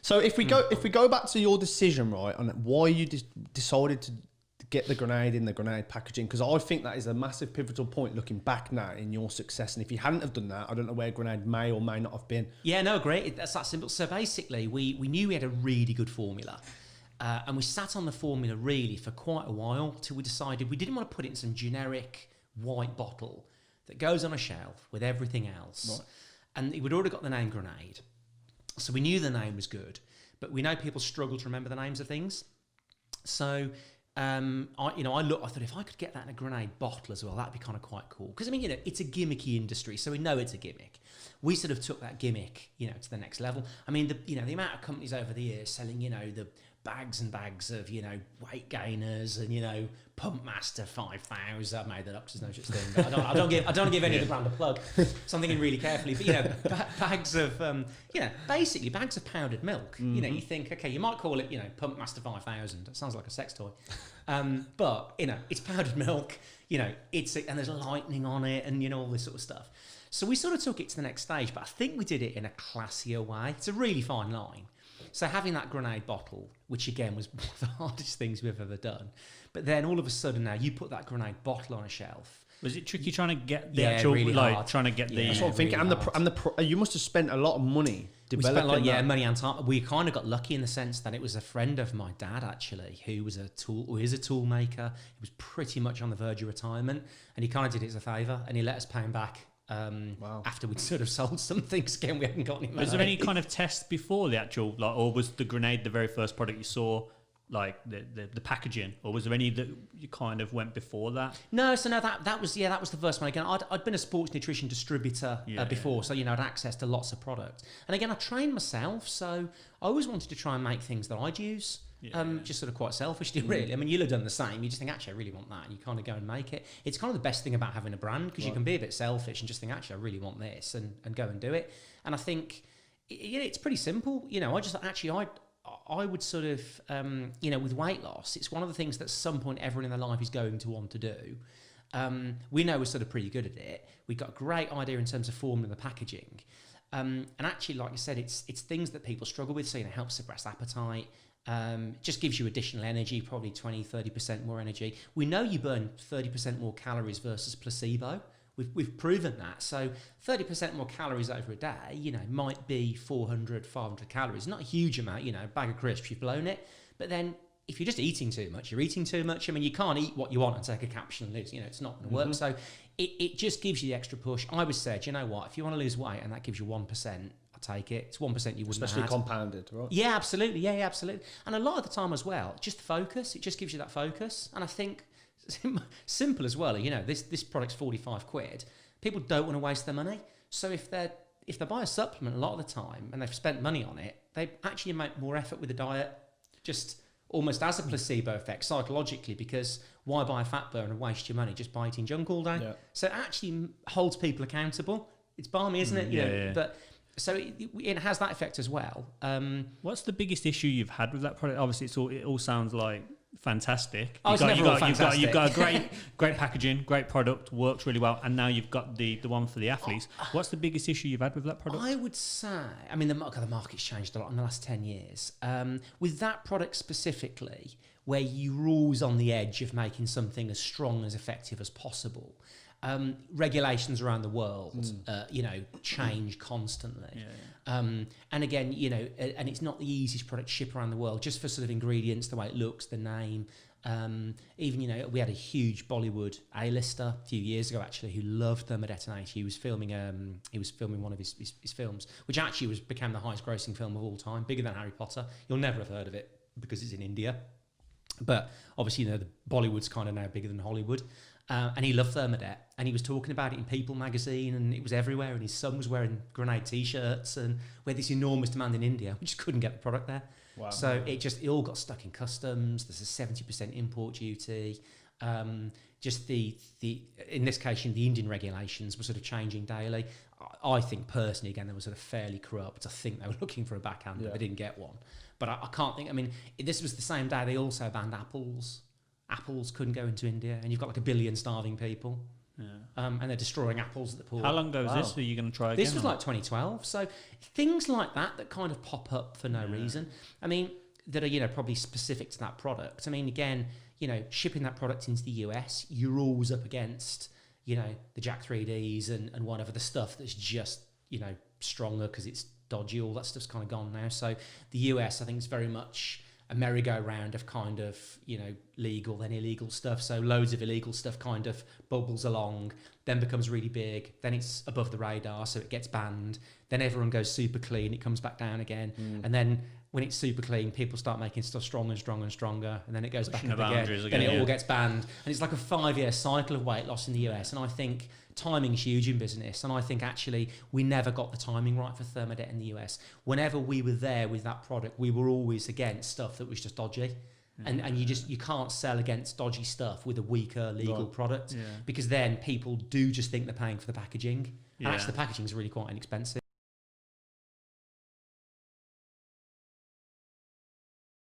So if we go back to your decision, right, on why you decided to get the grenade in the grenade packaging, because I think that is a massive pivotal point looking back now in your success. And if you hadn't have done that, I don't know where grenade may or may not have been. Yeah, no, great. That's that simple. So basically, we knew we had a really good formula. And we sat on the formula really for quite a while till we decided we didn't want to put it in some generic white bottle that goes on a shelf with everything else. Right. And we'd already got the name Grenade. So we knew the name was good, but we know people struggle to remember the names of things. So I thought if I could get that in a Grenade bottle as well, that'd be kind of quite cool. Because I mean, it's a gimmicky industry, so we know it's a gimmick. We sort of took that gimmick, to the next level. I mean, the amount of companies over the years selling, the bags and bags of, weight gainers and, Pump Master 5000. I made that up because there's no such thing. But I don't give any of the brand a plug. So I'm thinking really carefully. But, bags of, basically bags of powdered milk. Mm-hmm. You think, okay, you might call it, Pump Master 5000. That sounds like a sex toy. But, it's powdered milk, and there's lightning on it and, all this sort of stuff. So we sort of took it to the next stage, but I think we did it in a classier way. It's a really fine line. So having that Grenade bottle, which again was one of the hardest things we've ever done, but then all of a sudden now you put that Grenade bottle on a shelf. Was it tricky trying to get the actual, really hard. trying to get the... That's what I'm thinking. And you must have spent a lot of money developing we spent money and time. We kind of got lucky in the sense that it was a friend of my dad, actually, who is a tool maker. He was pretty much on the verge of retirement, and he kind of did it as a favour, and he let us pay him back. After we'd sort of sold some things again, we hadn't got any money. Was there any kind of test before the actual, or was the Grenade the very first product you saw, like the packaging, or was there any that you kind of went before that? No, that was the first one. Again, I'd been a sports nutrition distributor before, so I'd access to lots of products. And again, I trained myself, so I always wanted to try and make things that I'd use. Just sort of quite selfishly, really. I mean, you'll have done the same. You just think, actually, I really want that. And you kind of go and make it. It's kind of the best thing about having a brand, because you can be a bit selfish and just think, actually, I really want this, and go and do it. And I think, it's pretty simple. I would sort of, with weight loss, it's one of the things that at some point everyone in their life is going to want to do. We know we're sort of pretty good at it. We've got a great idea in terms of formula and the packaging. And actually, like I said, it's things that people struggle with. So, it helps suppress appetite. Just gives you additional energy, probably 20-30% more energy. We know you burn 30% more calories versus placebo. We've proven that. So 30% more calories over a day, might be 400, 500 calories. Not a huge amount, a bag of crisps, you've blown it. But then if you're just eating too much, you're eating too much. I mean, you can't eat what you want and take a capsule and lose, it's not going to work. So it just gives you the extra push. I would say, what, if you want to lose weight and that gives you 1%, take it. It's 1% you wouldn't especially have compounded, right? Yeah, absolutely. Yeah, absolutely. And a lot of the time as well, just focus. It just gives you that focus. And I think simple as well. This product's 45 quid. People don't want to waste their money. So if they buy a supplement a lot of the time and they've spent money on it, they actually make more effort with the diet, just almost as a placebo effect psychologically, because why buy a fat burner and waste your money just by eating junk all day? Yeah. So it actually holds people accountable. It's balmy, isn't it? But so it has that effect as well. What's the biggest issue you've had with that product? Obviously, it all sounds like fantastic. You've got a great packaging, great product, works really well, and now you've got the one for the athletes. What's the biggest issue you've had with that product? I would say, the market's changed a lot in the last 10 years. With that product specifically, where you're always on the edge of making something as strong, as effective as possible. Regulations around the world, change constantly. And again, and it's not the easiest product to ship around the world, just for sort of ingredients, the way it looks, the name. Even, we had a huge Bollywood A-lister a few years ago, actually, who loved thermodetonate. He was filming one of his films, which actually became the highest grossing film of all time, bigger than Harry Potter. You'll never have heard of it because it's in India. But obviously, the Bollywood's kind of now bigger than Hollywood. And he loved Thermodet, and he was talking about it in People magazine, and it was everywhere, and his son was wearing Grenade t-shirts, and we had this enormous demand in India. We just couldn't get the product there. Wow. So it all got stuck in customs. There's a 70% import duty. Just in this case, the Indian regulations were sort of changing daily. I think personally, again, they were sort of fairly corrupt. I think they were looking for a backhander, but they didn't get one. But I can't think, this was the same day they also banned apples. Apples couldn't go into India, and you've got like 1 billion starving people. And they're destroying apples at the port. How long ago was this? Are you going to try again? This was like 2012. So things like that kind of pop up for no reason. I mean, that are, probably specific to that product. I mean, again, shipping that product into the US, you're always up against, the Jack 3Ds and whatever, the stuff that's just, stronger because it's dodgy. All that stuff's kind of gone now. So the US, I think, is very much a merry-go-round of kind of, legal, then illegal stuff. So loads of illegal stuff kind of bubbles along, then becomes really big, then it's above the radar, so it gets banned. Then everyone goes super clean, it comes back down again. And then when it's super clean, people start making stuff stronger and stronger and stronger, and then it goes back up again. Then it all gets banned. And it's like a 5-year cycle of weight loss in the US. And I think timing's huge in business. And I think actually we never got the timing right for Thermodet in the US. Whenever we were there with that product, we were always against stuff that was just dodgy. And you can't sell against dodgy stuff with a weaker legal product, because then people do just think they're paying for the packaging. And actually the packaging is really quite inexpensive.